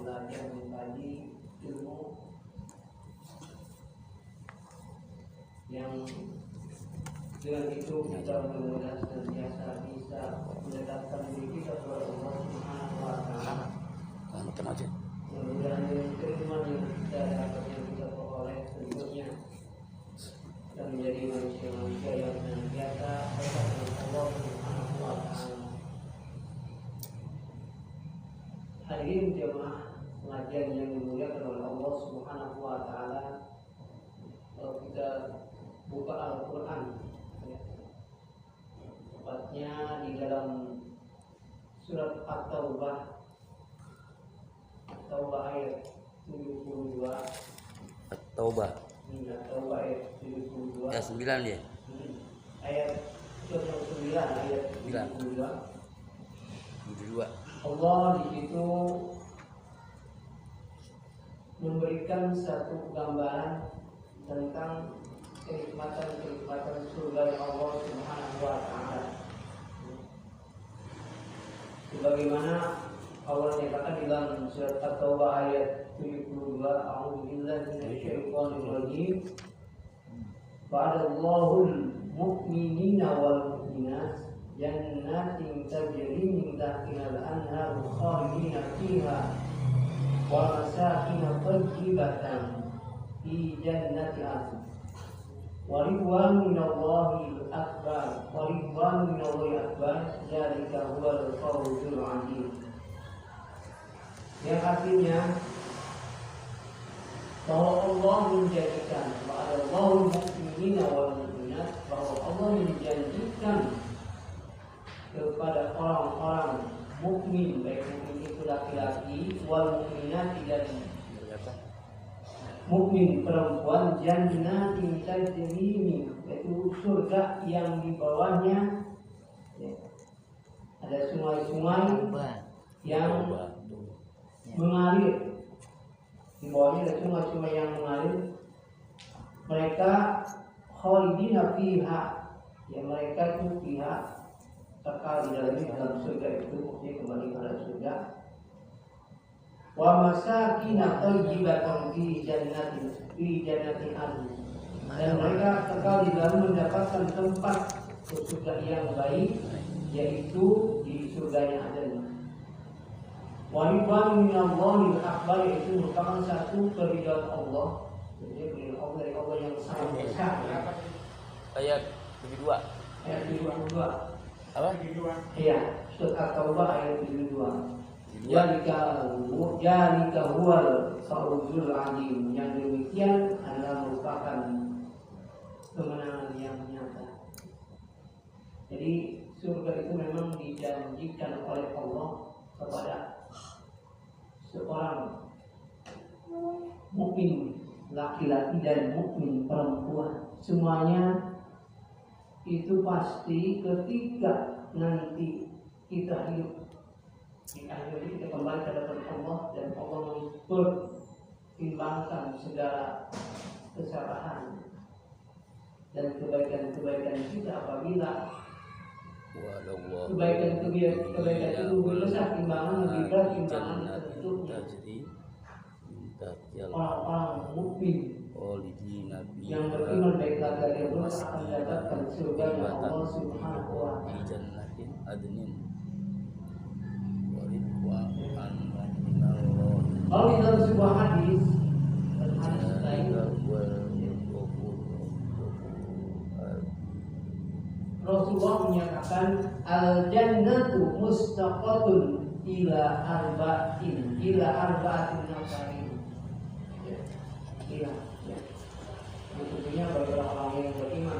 belajar mengkaji ilmu yang dengan itu kita mudah-mudahan senantiasa bisa mendekatkan diri kita kepada Allah Subhanahu wa Ta'ala. Mudah-mudahan keilmuan yang kita dapat yang kita peroleh berikutnya dan menjadi manusia-manusia yang senantiasa dekat dengan Allah Subhanahu wa Ta'ala. Hadirin jemaah pengajian yang dimuliakan oleh Allah Subhanahu wa Ta'ala, kalau kita buka Al-Quran, tepatnya di dalam surat At-Taubah ayat 72. At-Taubah. At-Taubah ayat 72. Ya 9 ya. Ayat 9 ayat 72. Allah di situ memberikan satu gambaran tentang kenikmatan surga yang Allah Subhanahu wa Ta'ala. Sebagaimana Allah nyatakan dalam surat At-Taubah ayat 72, A'udzubillahi minasyaitonir rajim. Ba'dallahul mu'minina wal mu'minat jannatin tajri min tahtiha al-anhar khalidina fiha wa masakin thayyibatan fi jannati 'adn wa ridwanun minallahi akbar dzalika huwal fawzul 'adzim. Yang artinya bahwa Allah menjadikan Allahul mu'minina wal mu'minat, bahwa Allah menjanjikan kepada orang-orang mukmin, baik mukmin itu laki-laki, wal mukminat dan mukmin perempuan, jannatin tajri, yaitu surga yang di bawahnya ada sungai-sungai yang mengalir. Di bawahnya ada sungai-sungai yang mengalir. Mereka khalidina fiha, ya mereka itu fiha kekal di dalam surga itu, maksudnya kembali pada surga. Wa masakin thayyibatan fi jannatin 'adn, dan mereka kekal di dalam mendapatkan tempat surga yang baik, yaitu di surganya Aden. Wa ridwanun minallahi akbar, itu merupakan satu keridhaan Allah, jadi keridhaan Allah dari Allah yang sangat besar. Ayat 72. Ayat 72. Apa? Iya, surat At-Taubah ayat 72. Jalika huwal fawzul 'adzim. Yang demikian adalah merupakan kemenangan yang nyata. Jadi surga itu memang dijanjikan oleh Allah kepada seorang mukmin laki-laki dan mukmin perempuan. Semuanya itu pasti ketika nanti kita hidup di akhir ini, kita kembali ke hadapan Allah dan Allah mempertimbangkan segala kesalahan dan kebaikan-kebaikan kita. Apabila kebaikan itu lebih besar timbangan, lebih berat timbangan, tentunya orang-orang mukmin yang beriman baik laki-laki pun akan mendapatkan surga dari Allah Subhanahu wa Ta'ala. Kalau di dalam sebuah hadis lain, Rasulullah menyatakan al-jannatu mustaqatun ila arba'atin nafarin. Sebetulnya bagi orang yang beriman,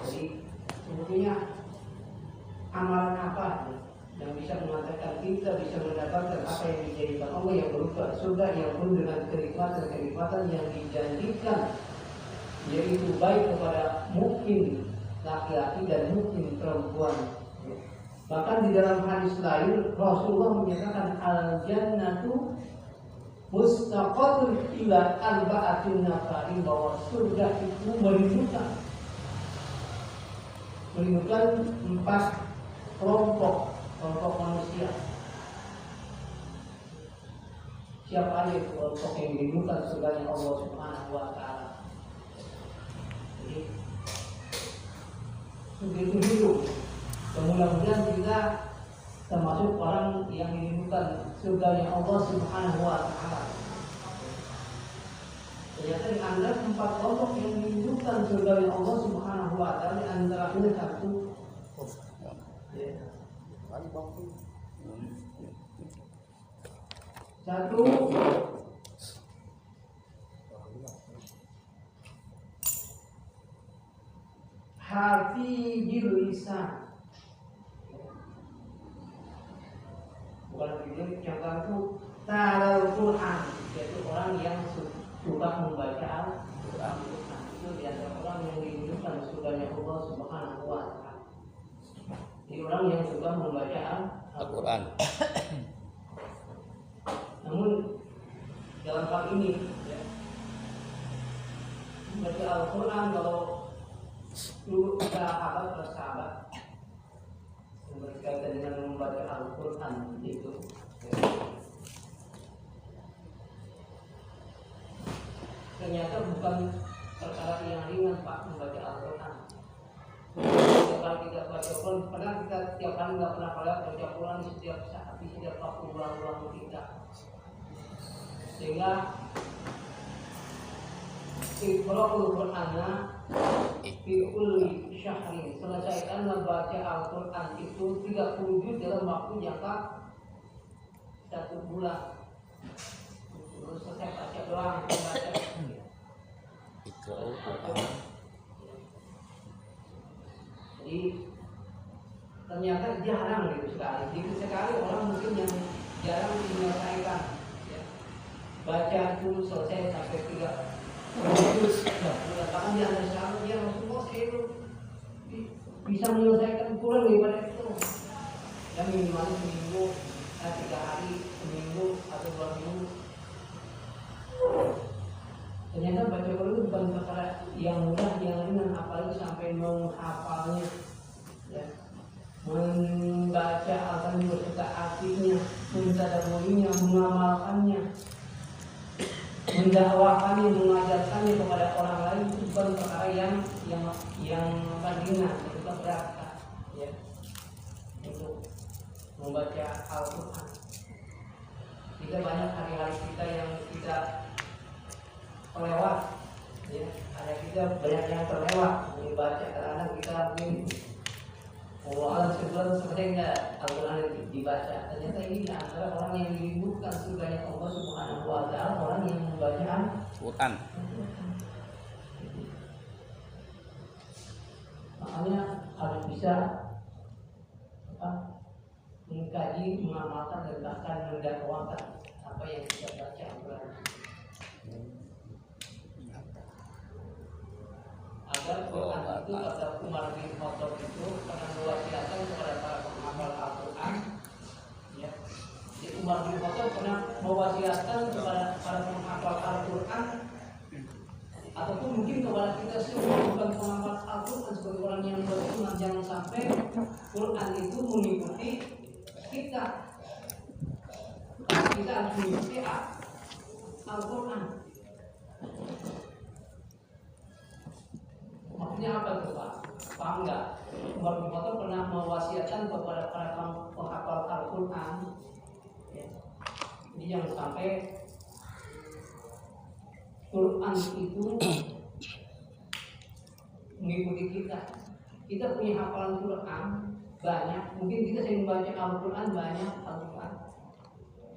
jadi sebetulnya amalan apa yang bisa mengatakan kita bisa mendapatkan apa yang dijanjikan Allah, yang berupa surga yang penuh dengan kenikmatan yang dijanjikan, yaitu baik kepada mukmin laki-laki dan mukmin perempuan. Bahkan di dalam hadis lain Rasulullah menyatakan al-jannatu mustaqatun ila arba'atin nafarin, bahwa surga itu merindukan 4 kelompok manusia. siapa aja itu kelompok yang dirindukan surganya Allah Subhanahu wa taala. Jadi begitu hidup. Mudah-mudahan kita termasuk orang yang dirindukan surganya Allah Subhanahu wa taala. Ternyata di antara 4 kelompok yang dirindukan surganya Allah Subhanahu wa taala, antaranya satu hafizil lisan. Bukan video yang itu talal Quran, yaitu orang yang suka membaca Al-Quran. Itu di antara orang yang dirindukan surganya Allah Subhanahu wa taala. Jadi orang yang suka membaca Al-Quran. Namun dalam hal ini ya, membaca Al-Quran, kalau dulu sahabat berkaitan dengan membaca Al-Quran itu ya, ternyata bukan perkara yang ringan Pak membaca Al-Quran. Setiap kali kita baca Quran, pernah kita setiap kali nggak pernah baca Quran setiap saat, di setiap waktu ulang-ulang kita, sehingga Iqra'ul Qur'ana fi kulli syahrin, selesaikan membaca Al-Quran itu 30 juz dalam waktu jangka 1 bulan. Terus selesai baca doang, baca. Iqra'ul Qur'an. Jadi ternyata jarang gitu sekali. Jadi sekali orang mungkin yang jarang menyelesaikan ya, baca itu selesai sampai 3 bahkan di antara sahabat dia Rasulullah itu bisa menyelesaikan kurang daripada itu. Yang minimal seminggu, 3 hari, seminggu atau 2 minggu. Ternyata baca Quran itu bukan perkara yang mudah, yang ringan, apalagi sampai menghafalnya, ya. Membaca Al-Quran beserta artinya, mentadabburinya, mengamalkannya, mendakwakannya, mengajarkannya kepada orang lain, itu bukan perkara yang ringan, itu berat, ya. Untuk membaca Al-Quran, kita banyak hari-hari kita yang kita terlewat, ya. Ada kita banyak yang terlewat membaca, karena kita mungkin alam sebulan seperti enggak Al-Quran dibaca. Ternyata ini di antara orang yang dirindukan surganya Allah Subhanahu wa taala, orang yang membaca Quran. Makanya harus bisa mengkaji, mengamalkan, dan bahkan mendakwakan apa yang kita baca Al-Quran, agar Quran itu, kata Umar bin Khattab itu pernah mewasiatkan kepada para penghafal Al-Quran, ya. Jadi Umar bin Khattab pernah mewasiatkan kepada para penghafal Al-Quran, ataupun mungkin kepada kita semua bukan penghafal Al-Quran, sebagai orang yang beriman, jangan sampai Quran itu mengikuti kita. Kita harus mengikuti Al-Quran. Maksudnya apa itu Pak? Paham nggak? Umar bin Khattab pernah mewasiatkan kepada para penghafal Al-Quran, ya. Jadi jangan sampai Quran itu mengikuti kita. Kita punya hafalan Quran banyak, mungkin kita sering baca Al-Quran banyak,